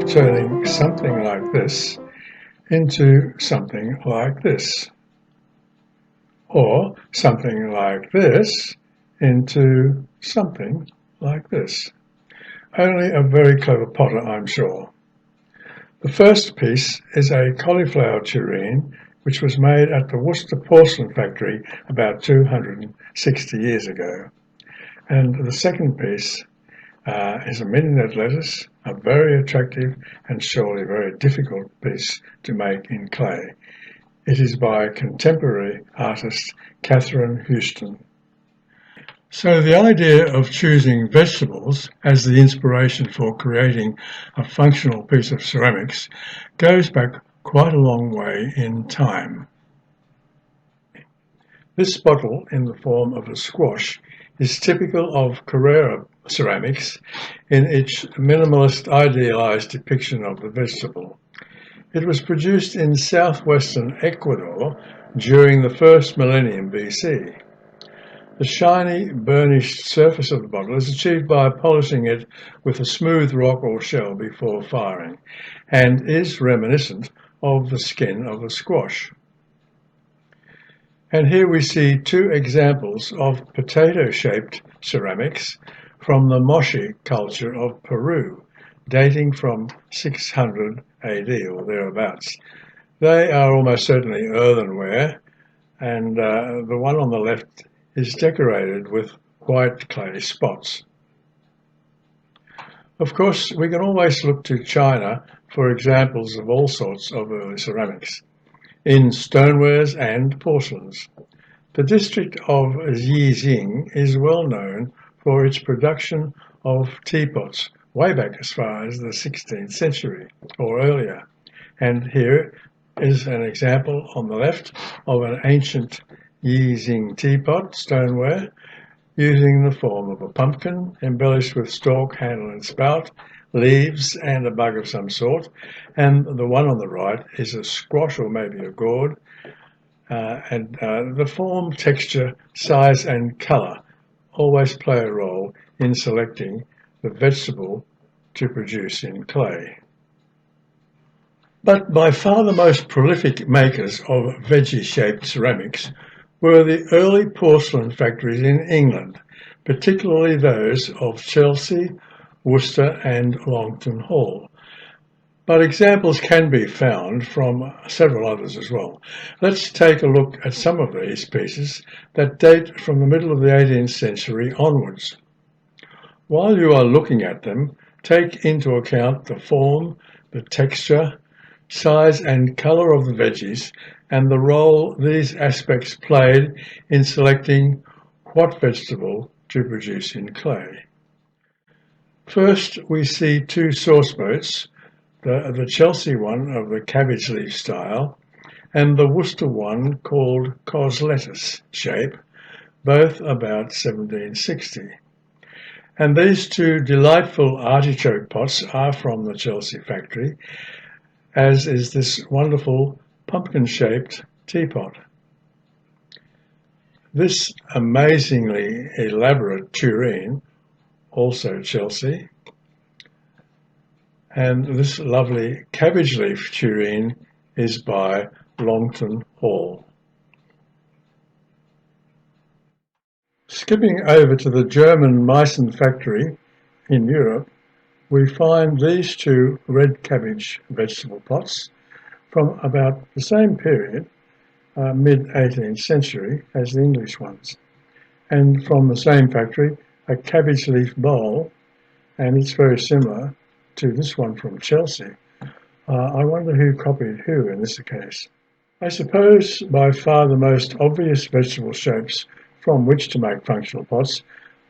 turning something like this into something like this, or something like this into something like this. Only a very clever potter, I'm sure. The first piece is a cauliflower tureen, which was made at the Worcester porcelain factory about 260 years ago. And the second piece is a mini-net lettuce, a very attractive and surely very difficult piece to make in clay. It is by contemporary artist Katherine. So the idea of choosing vegetables as the inspiration for creating a functional piece of ceramics goes back quite a long way in time. This bottle, in the form of a squash, is typical of Carrera ceramics in its minimalist idealized depiction of the vegetable. It was produced in southwestern Ecuador during the first millennium BC. The shiny, burnished surface of the bottle is achieved by polishing it with a smooth rock or shell before firing, and is reminiscent of the skin of a squash. And here we see two examples of potato-shaped ceramics from the Moshi culture of Peru, dating from 600 AD or thereabouts. They are almost certainly earthenware, and the one on the left is decorated with white clay spots. Of course, we can always look to China for examples of all sorts of early ceramics, in stonewares and porcelains. The district of Yijing is well known for its production of teapots way back as far as the 16th century or earlier. And here is an example on the left of an ancient Yijing teapot stoneware using the form of a pumpkin embellished with stalk, handle and spout, leaves and a bug of some sort, and the one on the right is a squash or maybe a gourd, and the form, texture, size and colour always play a role in selecting the vegetable to produce in clay. But by far the most prolific makers of veggie-shaped ceramics were the early porcelain factories in England, particularly those of Chelsea, Worcester and Longton Hall. But examples can be found from several others as well. Let's take a look at some of these pieces that date from the middle of the 18th century onwards. While you are looking at them, take into account the form, the texture, size and colour of the veggies and the role these aspects played in selecting what vegetable to produce in clay. First, we see two sauce boats, the Chelsea one of the cabbage leaf style and the Worcester one called coslettus shape, both about 1760. And these two delightful artichoke pots are from the Chelsea factory, as is this wonderful pumpkin-shaped teapot. This amazingly elaborate tureen, also Chelsea, and this lovely cabbage leaf tureen is by Longton Hall. Skipping over to the German Meissen factory in Europe, we find these two red cabbage vegetable pots from about the same period, mid-18th century, as the English ones. And from the same factory, a cabbage leaf bowl, and it's very similar to this one from Chelsea. I wonder who copied who in this case. I suppose by far the most obvious vegetable shapes from which to make functional pots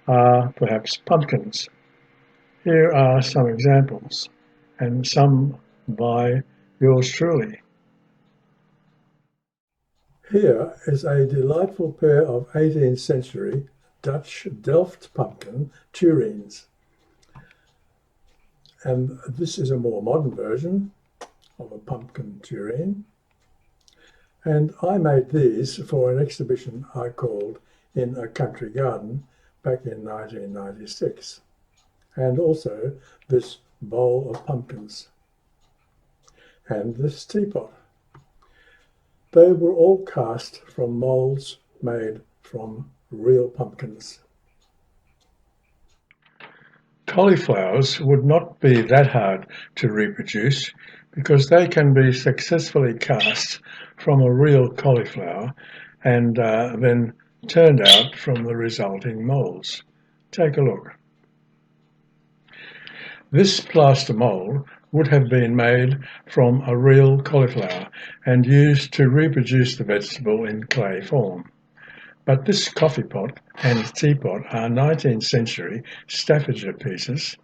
are perhaps pumpkins. Here are some examples, and some by yours truly. Here is a delightful pair of 18th century Dutch Delft pumpkin tureens. And this is a more modern version of a pumpkin tureen. And I made these for an exhibition I called In a Country Garden back in 1996. And also this bowl of pumpkins. and this teapot. They were all cast from moulds made from real pumpkins. Cauliflowers would not be that hard to reproduce because they can be successfully cast from a real cauliflower and then turned out from the resulting moulds. Take a look. This plaster mould would have been made from a real cauliflower and used to reproduce the vegetable in clay form. But this coffee pot and teapot are 19th century Staffordshire pieces.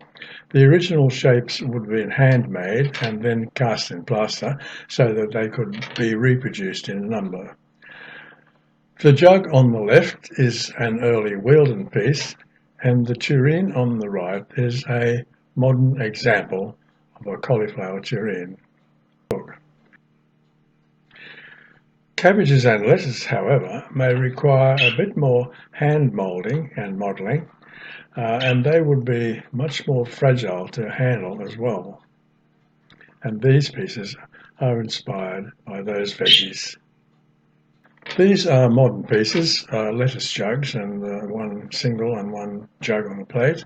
The original shapes would have been handmade and then cast in plaster so that they could be reproduced in number. The jug on the left is an early Wealden piece, and the tureen on the right is a modern example of a cauliflower tureen. Cabbages and lettuce, however, may require a bit more hand moulding and modelling, and they would be much more fragile to handle as well. And these pieces are inspired by those veggies. These are modern pieces, lettuce jugs, and one single and one jug on a plate.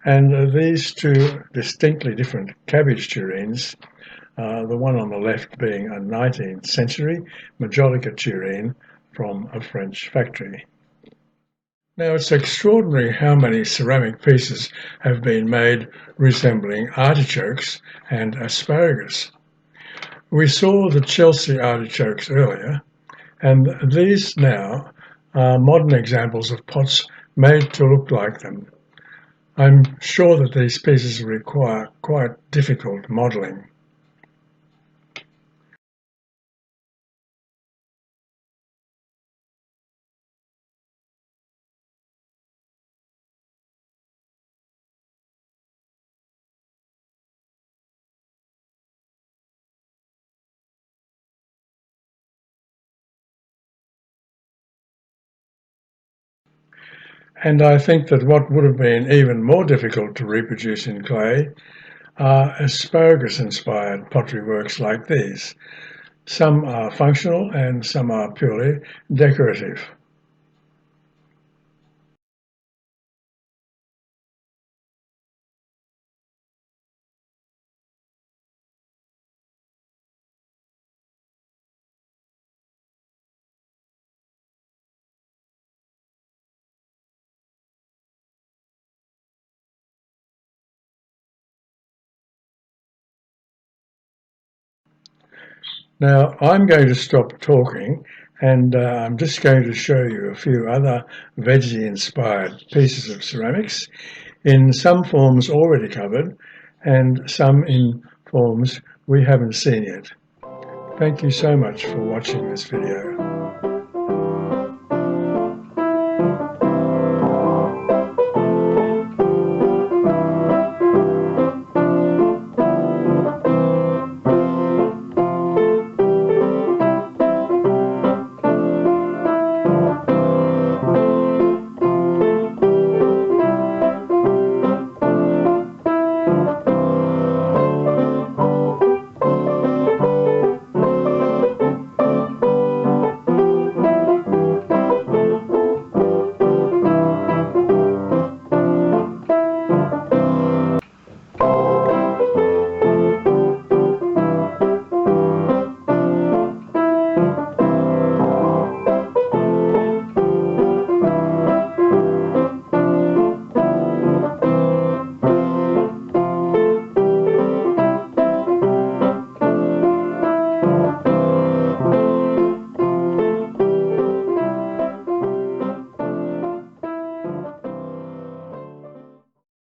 And these two distinctly different cabbage tureens, the one on the left being a 19th century majolica tureen from a French factory. Now, it's extraordinary how many ceramic pieces have been made resembling artichokes and asparagus. We saw the Chelsea artichokes earlier, and these now are modern examples of pots made to look like them. I'm sure that these pieces require quite difficult modelling. And I think that what would have been even more difficult to reproduce in clay are asparagus-inspired pottery works like these. Some are functional and some are purely decorative. Now, I'm going to stop talking and I'm just going to show you a few other veggie-inspired pieces of ceramics in some forms already covered and some in forms we haven't seen yet. Thank you so much for watching this video.